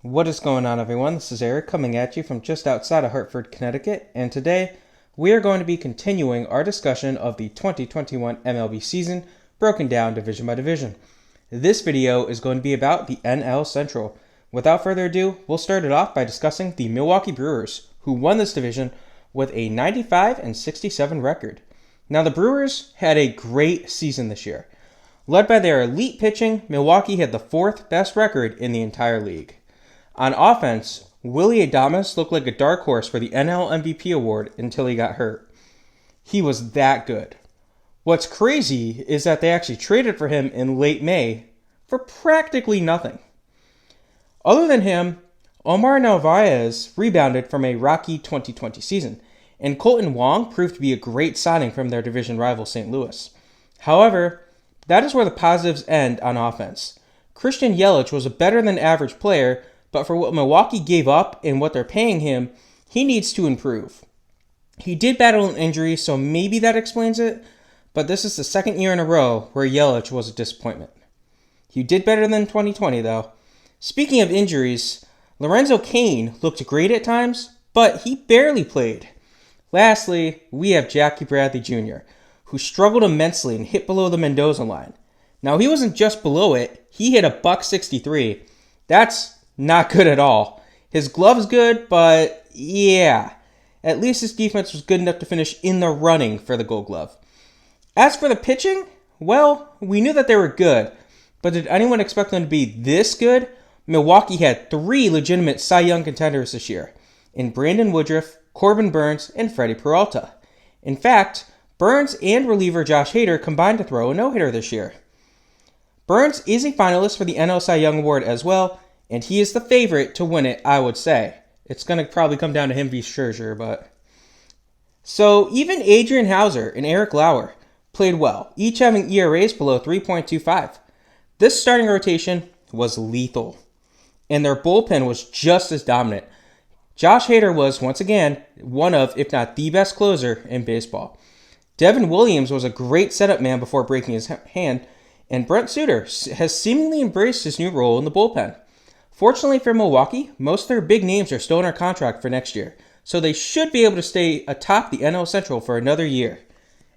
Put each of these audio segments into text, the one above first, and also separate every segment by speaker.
Speaker 1: What is going on, everyone? This is Eric coming at you from just outside of Hartford, Connecticut, and today we are going to be continuing our discussion of the 2021 MLB season, broken down division by division. This video is going to be about the NL Central. Without further ado, we'll start it off by discussing the Milwaukee Brewers, who won this division with a 95-67 record. Now, the Brewers had a great season this year. Led by their elite pitching, Milwaukee had the fourth best record in the entire league. On offense, Willy Adames looked like a dark horse for the NL MVP award until he got hurt. He was that good. What's crazy is that they actually traded for him in late May for practically nothing. Other than him, Omar Narvaez rebounded from a rocky 2020 season, and Colton Wong proved to be a great signing from their division rival St. Louis. However, that is where the positives end on offense. Christian Yelich was a better than average player, but for what Milwaukee gave up and what they're paying him, he needs to improve. He did battle an injury, so maybe that explains it, but this is the second year in a row where Yelich was a disappointment. He did better than 2020, though. Speaking of injuries, Lorenzo Cain looked great at times, but he barely played. Lastly, we have Jackie Bradley Jr., who struggled immensely and hit below the Mendoza line. Now, he wasn't just below it, he hit a .163. That's not good at all. His glove's good, but yeah, at least his defense was good enough to finish in the running for the Gold Glove. As for the pitching, well, we knew that they were good, but did anyone expect them to be this good? Milwaukee had three legitimate Cy Young contenders this year, in Brandon Woodruff, Corbin Burnes, and Freddie Peralta. In fact, Burnes and reliever Josh Hader combined to throw a no-hitter this year. Burnes is a finalist for the NL Cy Young Award as well, and he is the favorite to win it, I would say. It's going to probably come down to him v. Scherzer, but... So, even Adrian Hauser and Eric Lauer played well, each having ERAs below 3.25. This starting rotation was lethal, and their bullpen was just as dominant. Josh Hader was, once again, one of, if not the best closer in baseball. Devin Williams was a great setup man before breaking his hand, and Brent Suter has seemingly embraced his new role in the bullpen. Fortunately for Milwaukee, most of their big names are still under contract for next year, so they should be able to stay atop the NL Central for another year,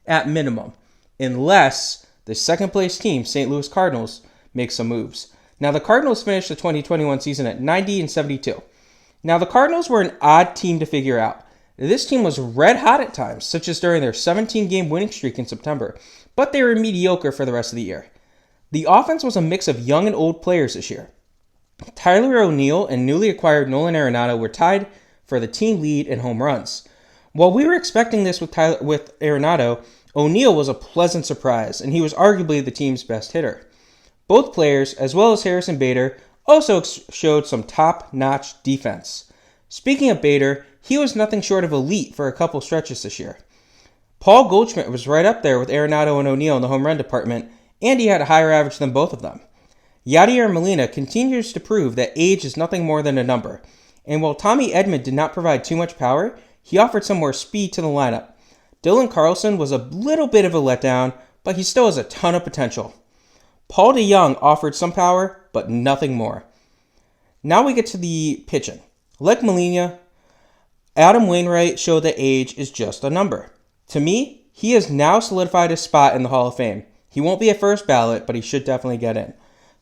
Speaker 1: at minimum, unless the second-place team, St. Louis Cardinals, makes some moves. Now, the Cardinals finished the 2021 season at 90-72. Now, the Cardinals were an odd team to figure out. This team was red hot at times, such as during their 17-game winning streak in September, but they were mediocre for the rest of the year. The offense was a mix of young and old players this year. Tyler O'Neill and newly acquired Nolan Arenado were tied for the team lead in home runs. While we were expecting this with Arenado, O'Neill was a pleasant surprise, and he was arguably the team's best hitter. Both players, as well as Harrison Bader, also showed some top-notch defense. Speaking of Bader, he was nothing short of elite for a couple stretches this year. Paul Goldschmidt was right up there with Arenado and O'Neill in the home run department, and he had a higher average than both of them. Yadier Molina continues to prove that age is nothing more than a number, and while Tommy Edman did not provide too much power, he offered some more speed to the lineup. Dylan Carlson was a little bit of a letdown, but he still has a ton of potential. Paul DeJong offered some power, but nothing more. Now we get to the pitching. Like Molina, Adam Wainwright showed that age is just a number. To me, he has now solidified his spot in the Hall of Fame. He won't be at first ballot, but he should definitely get in.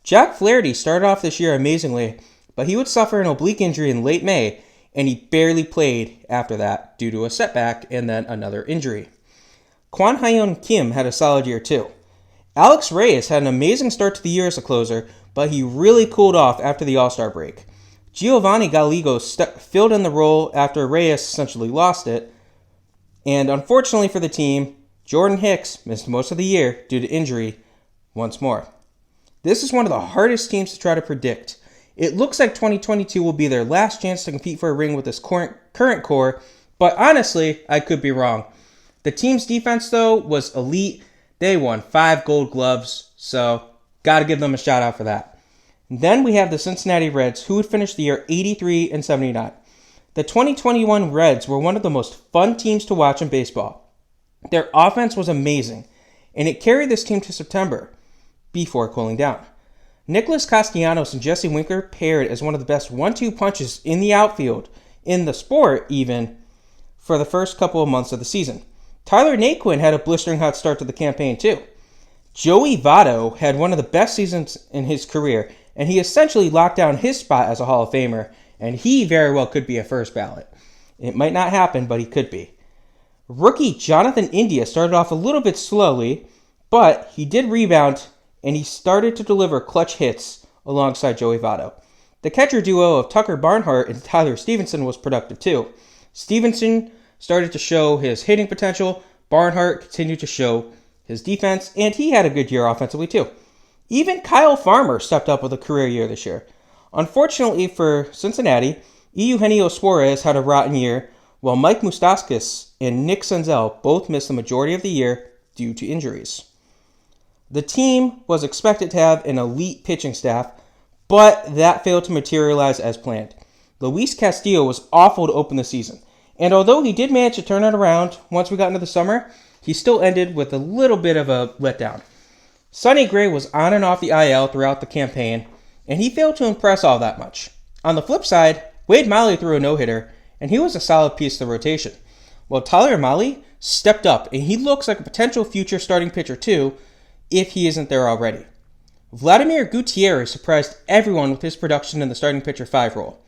Speaker 1: Jack Flaherty started off this year amazingly, but he would suffer an oblique injury in late May, and he barely played after that due to a setback and then another injury. Kwon Hyun Kim had a solid year too. Alex Reyes had an amazing start to the year as a closer, but he really cooled off after the All-Star break. Giovanni Gallego filled in the role after Reyes essentially lost it, and unfortunately for the team, Jordan Hicks missed most of the year due to injury once more. This is one of the hardest teams to try to predict. It looks like 2022 will be their last chance to compete for a ring with this current core, but honestly, I could be wrong. The team's defense, though, was elite. They won 5 Gold Gloves, so gotta give them a shout out for that. Then we have the Cincinnati Reds, who would finish the year 83-79. The 2021 Reds were one of the most fun teams to watch in baseball. Their offense was amazing, and it carried this team to September before cooling down. Nicholas Castellanos and Jesse Winker paired as one of the best 1-2 punches in the outfield, in the sport even, for the first couple of months of the season. Tyler Naquin had a blistering hot start to the campaign too. Joey Votto had one of the best seasons in his career, and he essentially locked down his spot as a Hall of Famer, and he very well could be a first ballot. It might not happen, but he could be. Rookie Jonathan India started off a little bit slowly, but he did rebound, and he started to deliver clutch hits alongside Joey Votto. The catcher duo of Tucker Barnhart and Tyler Stevenson was productive too. Stevenson started to show his hitting potential, Barnhart continued to show his defense, and he had a good year offensively too. Even Kyle Farmer stepped up with a career year this year. Unfortunately for Cincinnati, Eugenio Suarez had a rotten year, while Mike Moustakas and Nick Senzel both missed the majority of the year due to injuries. The team was expected to have an elite pitching staff, but that failed to materialize as planned. Luis Castillo was awful to open the season, and although he did manage to turn it around once we got into the summer, he still ended with a little bit of a letdown. Sonny Gray was on and off the IL throughout the campaign, and he failed to impress all that much. On the flip side, Wade Miley threw a no-hitter, and he was a solid piece of the rotation. While Tyler Mahle stepped up, and he looks like a potential future starting pitcher too, if he isn't there already. Vladimir Gutierrez surprised everyone with his production in the starting pitcher 5 role.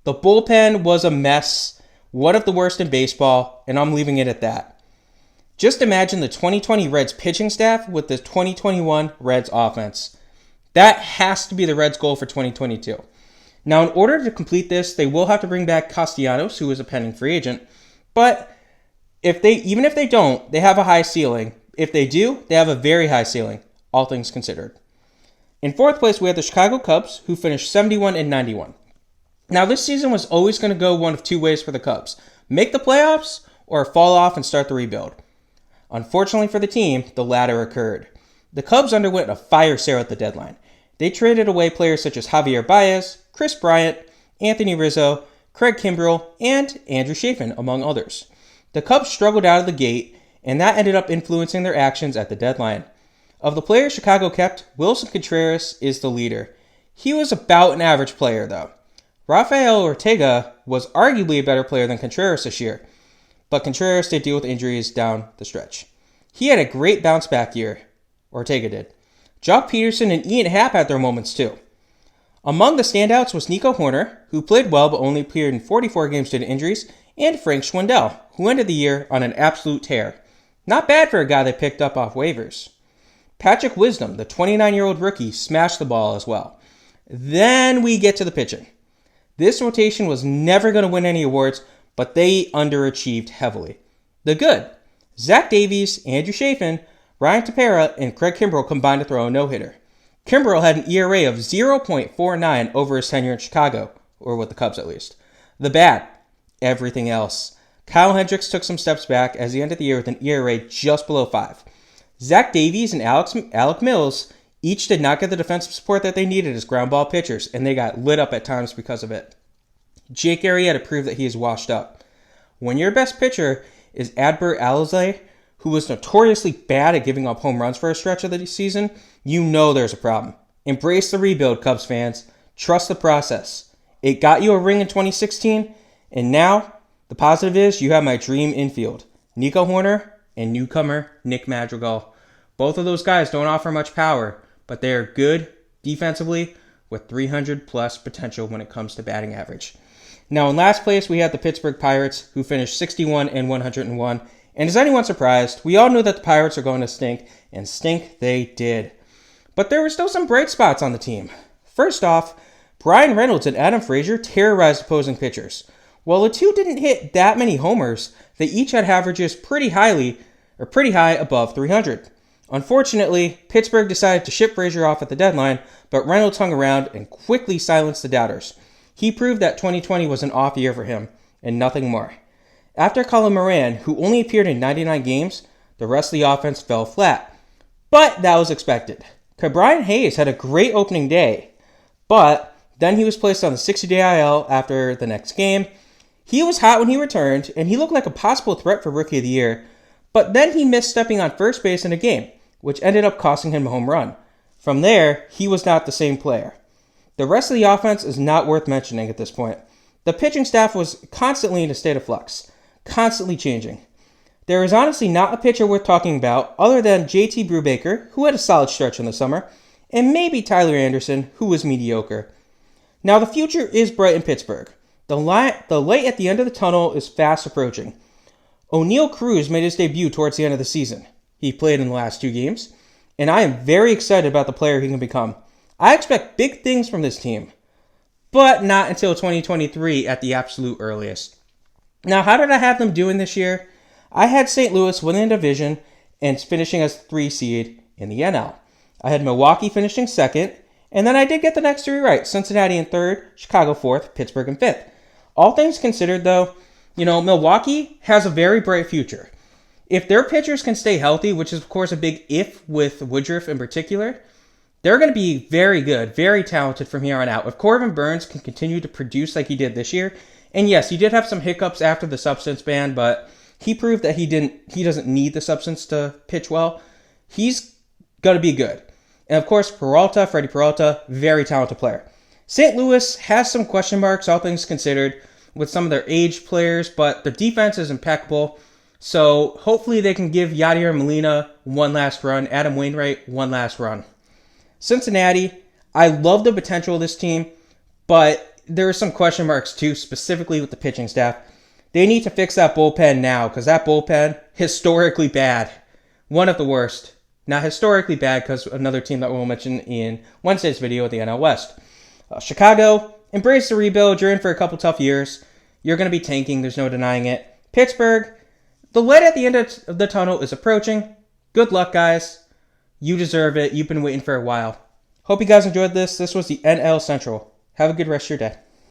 Speaker 1: The bullpen was a mess, one of the worst in baseball, and I'm leaving it at that. Just imagine the 2020 Reds pitching staff with the 2021 Reds offense. That has to be the Reds' goal for 2022. Now, in order to complete this, they will have to bring back Castellanos, who is a pending free agent. But even if they don't, they have a high ceiling. If they do, they have a very high ceiling, all things considered. In 4th place, we have the Chicago Cubs, who finished 71-91. Now, this season was always going to go one of two ways for the Cubs: make the playoffs or fall off and start the rebuild. Unfortunately for the team, the latter occurred. The Cubs underwent a fire sale at the deadline. They traded away players such as Javier Baez, Chris Bryant, Anthony Rizzo, Craig Kimbrell, and Andrew Chafin, among others. The Cubs struggled out of the gate, and that ended up influencing their actions at the deadline. Of the players Chicago kept, Wilson Contreras is the leader. He was about an average player, though. Rafael Ortega was arguably a better player than Contreras this year, but Contreras did deal with injuries down the stretch. He had a great bounce-back year. Ortega did. Jock Peterson and Ian Happ had their moments too. Among the standouts was Nico Horner, who played well but only appeared in 44 games due to injuries, and Frank Schwindel, who ended the year on an absolute tear. Not bad for a guy they picked up off waivers. Patrick Wisdom, the 29-year-old rookie, smashed the ball as well. Then we get to the pitching. This rotation was never going to win any awards, but they underachieved heavily. The good: Zach Davies, Andrew Chafin, Ryan Tepera, and Craig Kimbrell combined to throw a no-hitter. Kimbrell had an ERA of 0.49 over his tenure in Chicago, or with the Cubs at least. The bad: everything else. Kyle Hendricks took some steps back as he ended the year with an ERA just below 5. Zach Davies and Alec Mills each did not get the defensive support that they needed as ground ball pitchers, and they got lit up at times because of it. Jake Arrieta proved that he is washed up. When your best pitcher is Adbert Alzolay, who was notoriously bad at giving up home runs for a stretch of the season, you know there's a problem. Embrace the rebuild, Cubs fans. Trust the process. It got you a ring in 2016, and now the positive is you have my dream infield: Nico Horner and newcomer Nick Madrigal. Both of those guys don't offer much power, but they are good defensively with 300-plus potential when it comes to batting average. Now, in last place, we have the Pittsburgh Pirates, who finished 61-101. And is anyone surprised? We all knew that the Pirates are going to stink, and stink they did. But there were still some bright spots on the team. First off, Brian Reynolds and Adam Frazier terrorized opposing pitchers. While the two didn't hit that many homers, they each had averages pretty high above 300. Unfortunately, Pittsburgh decided to ship Frazier off at the deadline, but Reynolds hung around and quickly silenced the doubters. He proved that 2020 was an off year for him, and nothing more. After Colin Moran, who only appeared in 99 games, the rest of the offense fell flat. But that was expected. Brian Hayes had a great opening day, but then he was placed on the 60-day IL after the next game. He was hot when he returned, and he looked like a possible threat for Rookie of the Year, but then he missed stepping on first base in a game, which ended up costing him a home run. From there, he was not the same player. The rest of the offense is not worth mentioning at this point. The pitching staff was constantly in a state of flux, constantly changing. There is honestly not a pitcher worth talking about other than JT Brubaker, who had a solid stretch in the summer, and maybe Tyler Anderson, who was mediocre. Now the future is bright in Pittsburgh. The light at the end of the tunnel is fast approaching. O'Neal Cruz made his debut towards the end of the season. He played in the last 2 games, and I am very excited about the player he can become. I expect big things from this team, but not until 2023 at the absolute earliest. Now, how did I have them doing this year? I had St. Louis winning the division and finishing as 3 seed in the NL. I had Milwaukee finishing 2nd, and then I did get the next 3 right. Cincinnati in 3rd, Chicago 4th, Pittsburgh in 5th. All things considered, though, Milwaukee has a very bright future. If their pitchers can stay healthy, which is, of course, a big if with Woodruff in particular, they're going to be very good, very talented from here on out. If Corbin Burnes can continue to produce like he did this year, and yes, he did have some hiccups after the substance ban, but he proved that he doesn't need the substance to pitch well. He's going to be good. And of course, Freddie Peralta, very talented player. St. Louis has some question marks, all things considered, with some of their aged players, but their defense is impeccable. So hopefully they can give Yadier Molina one last run, Adam Wainwright one last run. Cincinnati, I love the potential of this team, but there are some question marks too, specifically with the pitching staff. They need to fix that bullpen now, because that bullpen, historically bad. One of the worst. Not historically bad, because another team that we'll mention in Wednesday's video at the NL West. Chicago, embrace the rebuild. You're in for a couple tough years. You're going to be tanking. There's no denying it. Pittsburgh, the light at the end of the tunnel is approaching. Good luck, guys. You deserve it. You've been waiting for a while. Hope you guys enjoyed this. This was the NL Central. Have a good rest of your day.